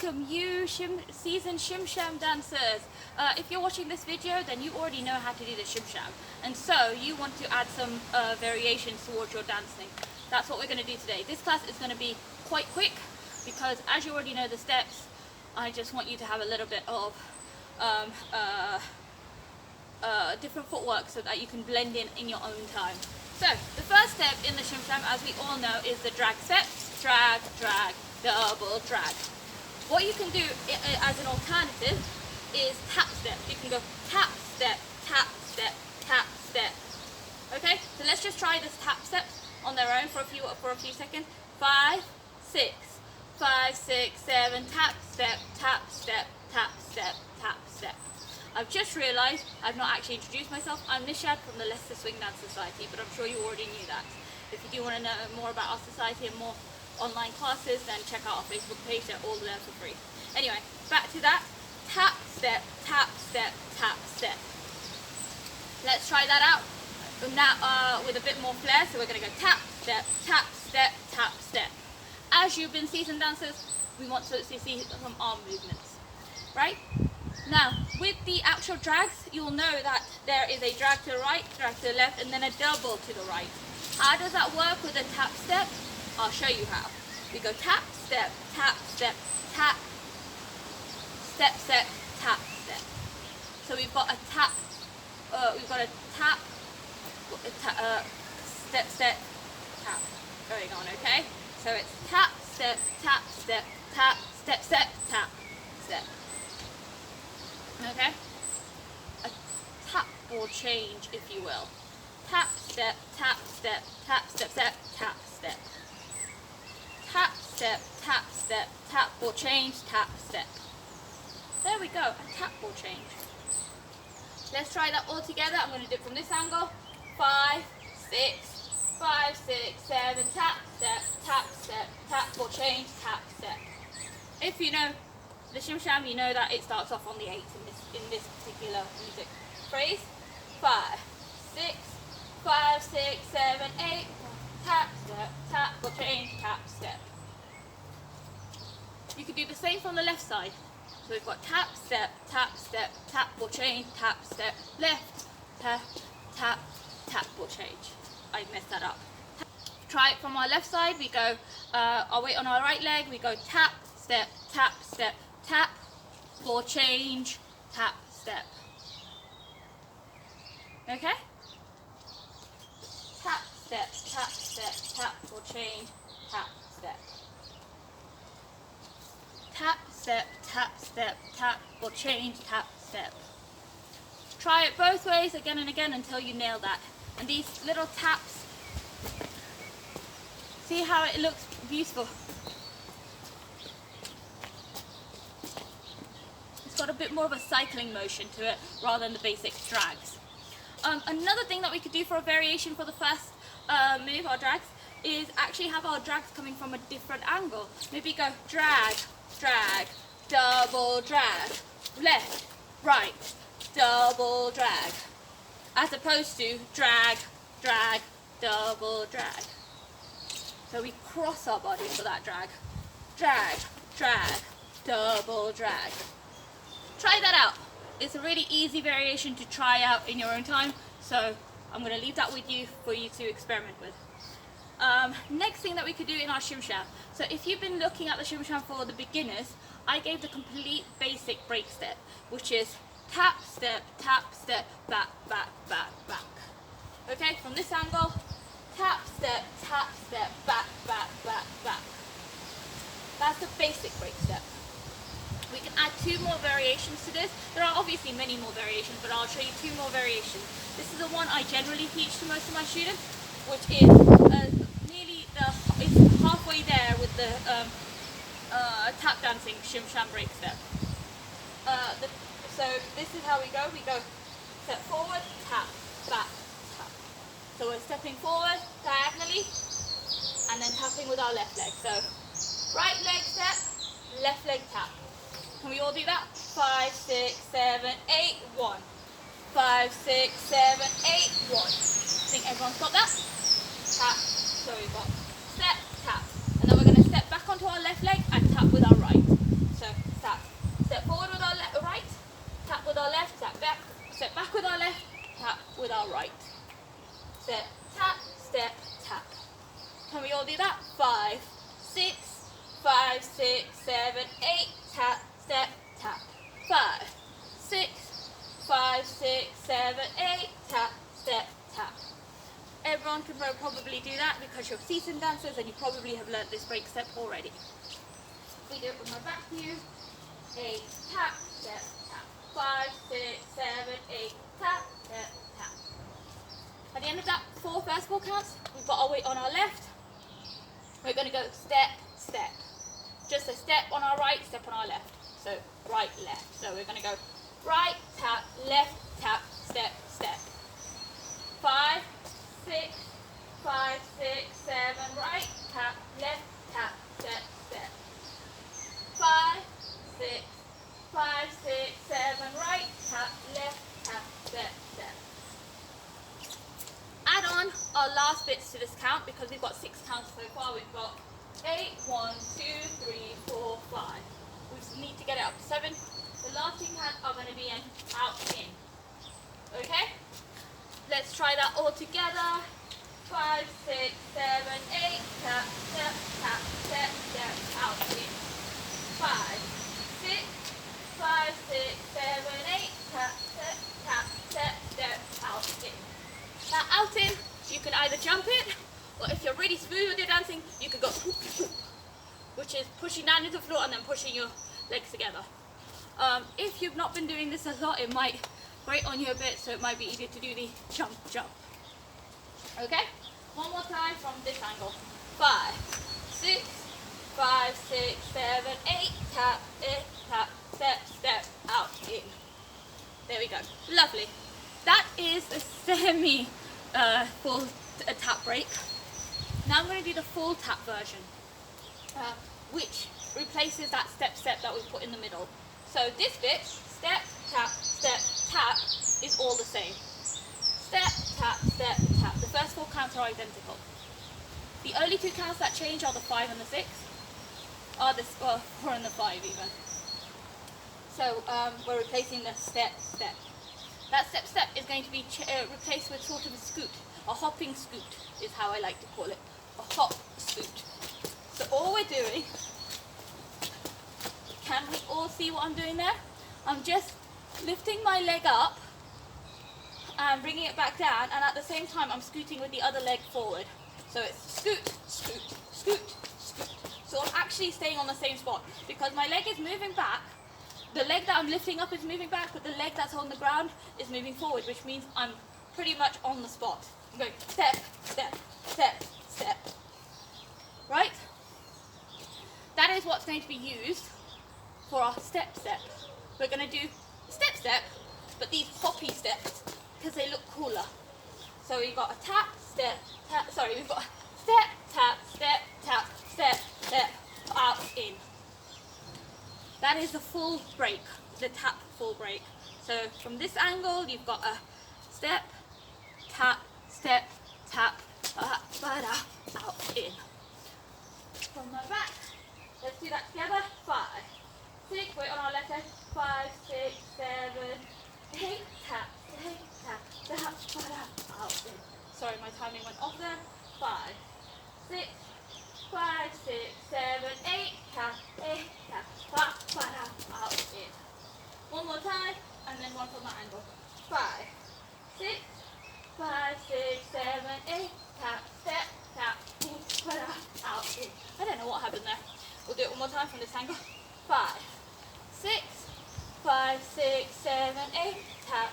welcome you seasoned Shim Sham dancers. If you're watching this video, then you already know how to do the Shim Sham, and so you want to add some variations towards your dancing. That's what we're going to do today. This class is going to be quite quick because, as you already know the steps, I just want you to have a little bit of different footwork so that you can blend in your own time. So the first step in the Shim Sham, as we all know, is the drag step. Drag, drag, double drag. What you can do as an alternative is tap step. You can go tap step, tap step, tap step. Okay, so let's just try this tap steps on their own for a few seconds. 5, 6, 5, 6, 7, tap step, tap step, tap step, tap step. I've just realised I've not actually introduced myself. I'm Nishad from the Leicester Swing Dance Society, but I'm sure you already knew that. If you do want to know more about our society and more online classes, then check out our Facebook page. They're all there for free. Anyway, back to that. Tap step, tap step, tap step. Let's try that out now with a bit more flair. So we're going to go tap step, tap step, tap step. As you've been seasoned dancers, we want to see some arm movements, right? Now, with the actual drags, you'll know that there is a drag to the right, drag to the left, and then a double to the right. How does that work with a tap step? I'll show you how. We go tap, step, tap, step, tap, step, step, tap, step. So we've got a tap, step, step, tap going on, okay? So it's tap, step, tap, step, tap, step, step, tap, step. Okay? A tap or change, if you will. Tap, step, tap, step, tap, step, step, tap, step. Tap, step, tap, step, tap or change, tap, step. There we go, a tap or change. Let's try that all together. I'm going to do it from this angle. 5, 6, 5, 6, 7, tap, step, tap or change, tap, step. If you know the Shim Sham, you know that it starts off on the 8 in this particular music phrase. 5, 6, 5, 6, 7, 8, tap, step, tap or change, tap, step. You can do the same from the left side. So we've got tap, step, tap or change, tap, step, left, tap, tap, tap or change. I messed that up. Try it from our left side. We go, our weight on our right leg, we go tap, step, tap, or change, tap, step. Okay? Tap, step, tap, or change, tap, step. Tap, step, tap, or change, tap, step. Try it both ways again and again until you nail that. And these little taps, see how it looks beautiful. It's got a bit more of a cycling motion to it rather than the basic drags. Another thing that we could do for a variation for the first move, our drags, is actually have our drags coming from a different angle. Maybe go drag, drag, double drag, left, right, double drag, as opposed to drag, drag, double drag. So we cross our body for that drag. Drag, drag, double drag. Try that out. It's a really easy variation to try out in your own time, so I'm going to leave that with you for you to experiment with. Next thing that we could do in our Shim Sham. So if you've been looking at the Shim Sham for the beginners, I gave the complete basic break step, which is tap, step, back, back, back, back. Okay, from this angle, tap, step, back, back, back, back. That's the basic break step. We can add 2 more variations to this. There are obviously many more variations, but I'll show you 2 more variations. This is the one I generally teach to most of my students, which is it's halfway there with the tap dancing Shim Sham break step. So this is how we go. We go step forward, tap, back, tap. So we're stepping forward diagonally and then tapping with our left leg. So right leg step, left leg tap. Can we all do that? 5, 6, 7, 8, 1. 5, 6, 7, 8, 1. I think everyone's got that. Tap. So we've got step, tap. And then we're going to step back onto our left leg and tap with our right. So 5, 6, 7, 8, tap, step, tap. 5, 6, 5, 6, 7, 8, tap, step, tap. Everyone can probably do that because you're seasoned dancers and you probably have learnt this break step already. We do it with my back to you. 8, tap, step, tap. 5, 6, 7, 8, tap, step, tap. At the end of that first four counts, we've got our weight on our left. We're going to go step, step. Just a step on our right, step on our left. So right, left. So we're going to go right, tap, left, tap, step, step. 5, 6, 5, 6, 7, right, tap, left, tap, step, step. 5, 6, 5, 6, 7, right, tap, left, tap, step, step. Add on our last bits to this count because we've got 6 counts so far. We've got 8, 1, 2, 3, 4, 5. We just need to get it up to 7. The last 2 counts are going to be in, out, in. Okay? Let's try that all together. 5, 6, 7, 8, tap, step, tap, step, step, out, in. 5, 6, 5, 6, 7, 8, tap, step, tap, step, step, out, in. Now out in, you can either jump it, or if you're really smooth with your dancing, you can go whoop, whoop, which is pushing down into the floor and then pushing your legs together. If you've not been doing this a lot, it might grate on you a bit, so it might be easier to do the jump, jump. Okay? One more time from this angle. 5, 6, 5, 6, 7, 8, tap, tap, step, step, out, in. There we go. Lovely. That is a semi full tap break. Now I'm going to do the full tap version, which replaces that step, step that we put in the middle. So this bit, step, tap, is all the same. Step, tap, tap. The first 4 counts are identical. The only 2 counts that change are the 5 and the 6, are the 4 and the 5 even. So we're replacing the step, step. That step, step is going to be replaced with sort of a scoot. A hopping scoot is how I like to call it. A hop scoot. So all we're doing, can we all see what I'm doing there? I'm just lifting my leg up and bringing it back down, and at the same time I'm scooting with the other leg forward. So it's scoot, scoot, scoot, scoot. So I'm actually staying on the same spot because my leg is moving back. The leg that I'm lifting up is moving back, but the leg that's on the ground is moving forward, which means I'm pretty much on the spot. I'm going step, step, step, step. Right? That is what's going to be used for our step, step. We're going to do step, step, but these hoppy steps because they look cooler. So we've got a tap, step, tap. Sorry, we've got a step, tap, step, tap, step, step, out, in. That is the full break, the tap full break. So from this angle, you've got a step, tap, out, in. From my back, let's do that together. 5, 6, wait on our left leg. 5, 6, 7, 8, tap, out, in. Sorry, my timing went off there. 5, 6, 5, 6, 7, 8, tap, out, in. One more time, and then one from that angle. 5, 6, 5, 6, 7, 8, tap, out, in. I don't know what happened there. We'll do it one more time from this angle. 5, 6, 5, 6, 7, 8, tap,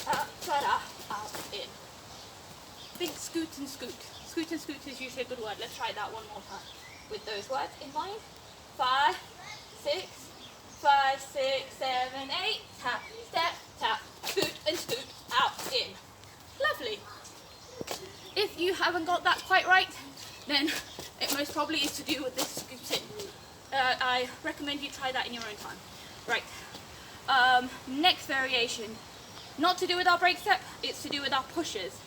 out, in. Think scoot and scoot. Scoot and scoot is usually a good word. Let's try that one more time with those words in mind. 5, 6, 5, 6, 7, 8, tap, scoot and scoot, out, in. Lovely. If you haven't got that quite right, then it most probably is to do with this scooting. I recommend you try that in your own time. Right. Next variation. Not to do with our break step, it's to do with our pushes.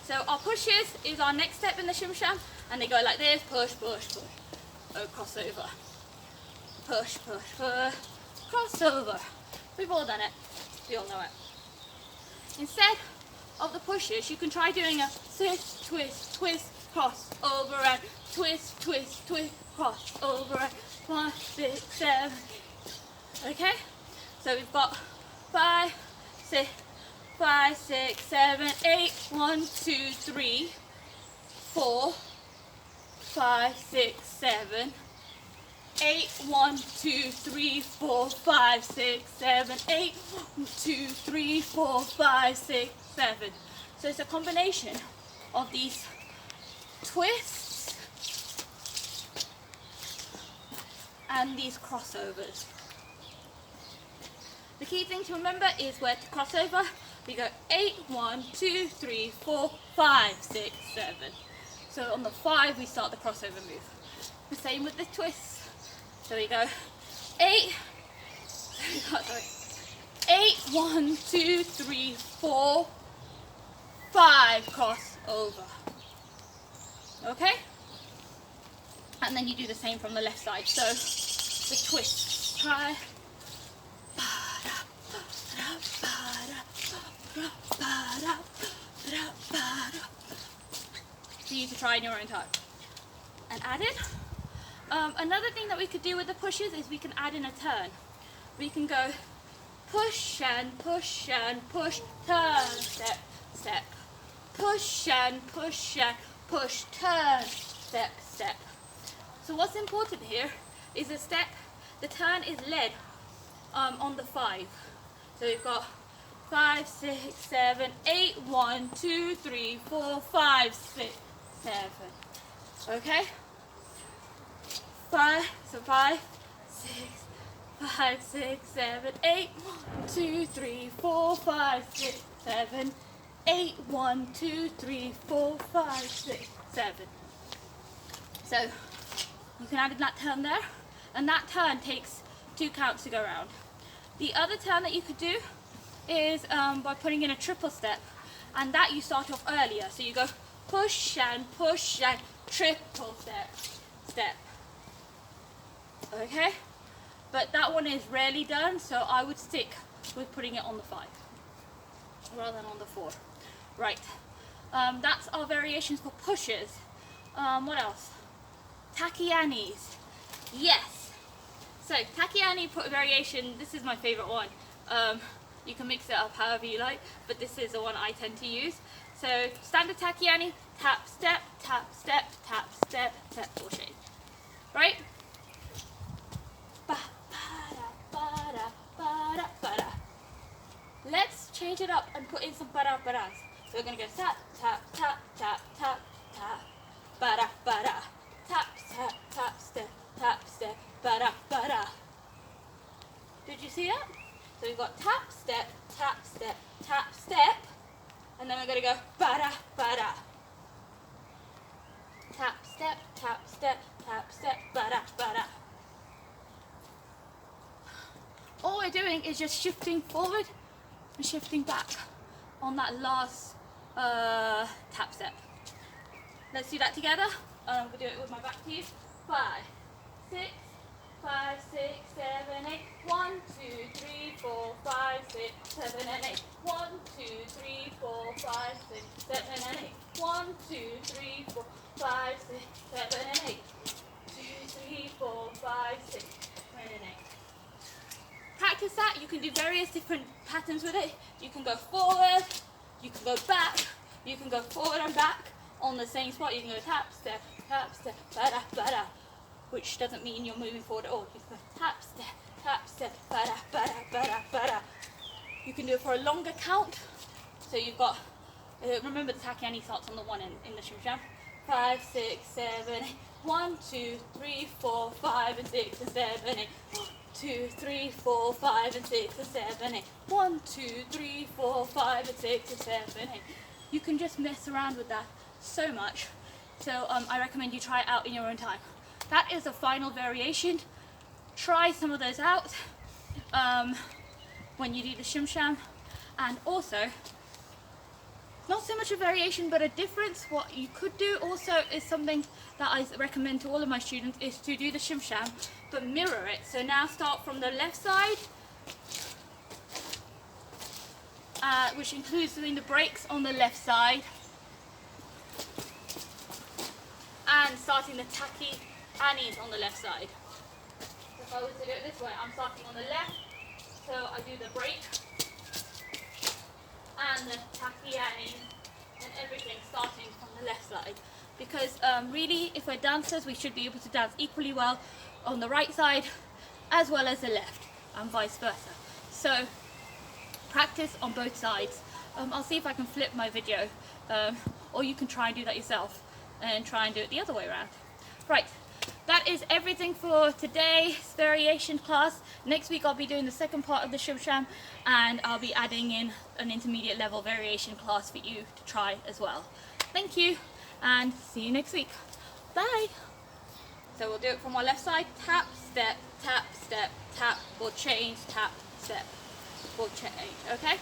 So our pushes is our next step in the Shim Sham, and they go like this, push, push, push. Oh, crossover. Push, push, push. Crossover. We've all done it. We all know it. Instead of the pushes, you can try doing a twist, twist, twist, cross over and twist, twist, twist, cross over, 8, 1, 6, 7, 8. Okay? So we've got 5, 6, 5, 6, 7, 8, 1, 2, 3, 4, 5, 6, 7, 8, 1, 2, 3, 4, 5, 6, 7, 8, 1, 2, 3, 4, 5, 6, 7. So it's a combination of these twists and these crossovers. The key thing to remember is where to cross over. We go 8, 1, 2, 3, 4, 5, 6, 7. So on the 5 we start the crossover move. The same with the twists. So we go 8, 8, 1, 2, 3, 4, 5, cross over. Okay? And then you do the same from the left side. So the twist. Try. For you to try in your own time. And add in. Another thing that we could do with the pushes is we can add in a turn. We can go push and push and push, turn, step, step. Push and push and push, turn, step, step. So what's important here is the step, the turn is led on the 5. So we've got 5, 6, 7, 8, 1, 2, 3, 4, 5, 6, 7. Okay? 5, so 5, 6, 5, 6, 7, 8, 1, 2, 3, 4, 5, 6, 7, 8, 1, 2, 3, 4, 5, 6, 7. So you can add in that turn there, and that turn takes 2 counts to go around. The other turn that you could do is by putting in a triple step, and that you start off earlier. So you go push and triple step, step. Okay? But that one is rarely done, so I would stick with putting it on the 5 rather than on the 4. Right. That's our variations for pushes. What else? Takianis. Yes. So Takiani variation, this is my favorite one. You can mix it up however you like, but this is the one I tend to use. So standard Takiani, tap, step, tap, step, tap, step, tap, or shake. Right? Let's change it up and put in some para-paras. So we're going to go tap, tap, tap, tap, tap, tap, para-para. Tap, step, tap, step, tap, step, para-para. Did you see that? So we've got tap, step, tap, step, tap, step. And then we're going to go para-para. Tap, step, tap, step, tap, step, para-para. All we're doing is just shifting forward and shifting back on that last tap step. Let's do that together. I'm going to do it with my back to you. 5, 6, 5, 6, 7, 8. 1, 2, 3, 4, 5, 6, 7, and 8. 1, 2, 3, 4, 5, 6, 7, and 8. 1, 2, 3, 4, 5, 6, 7, and 8. 2, 3, 4, 5, 6, 7, and 8. Practice that. You can do various different patterns with it. You can go forward, you can go back, you can go forward and back on the same spot. You can go tap, step, bada, bada, which doesn't mean you're moving forward at all. You can go tap, step, bada, bada, bada, bada. You can do it for a longer count. So you've got, remember the Takiani starts on the 1 in the Shim Sham. 5, 6, 7, 8. 1, 2, 3, 4, 5, and 6, and 7, 8. 2, 3, 4, 5, and 6, and 7, 8. 1, 2, 3, 4, 5, and 6, and 7, 8. You can just mess around with that so much. So I recommend you try it out in your own time. That is the final variation. Try some of those out when you do the Shim Sham. And also, not so much a variation but a difference. What you could do also is something that I recommend to all of my students is to do the Shim Sham but mirror it. So now start from the left side, which includes doing the breaks on the left side and starting the Taki Annie's on the left side. So if I was to do it this way, I'm starting on the left, so I do the break and the tacky Annie and everything starting from the left side. Because really, if we're dancers, we should be able to dance equally well on the right side as well as the left, and vice versa. So practice on both sides. I'll see if I can flip my video, or you can try and do that yourself and try and do it the other way around. Right, that is everything for today's variation class. Next week I'll be doing the second part of the Shim, and I'll be adding in an intermediate level variation class for you to try as well. Thank you, and see you next week. Bye. So we'll do it from our left side. Tap, step, tap, step, tap. We'll change, tap, step. We'll change, okay?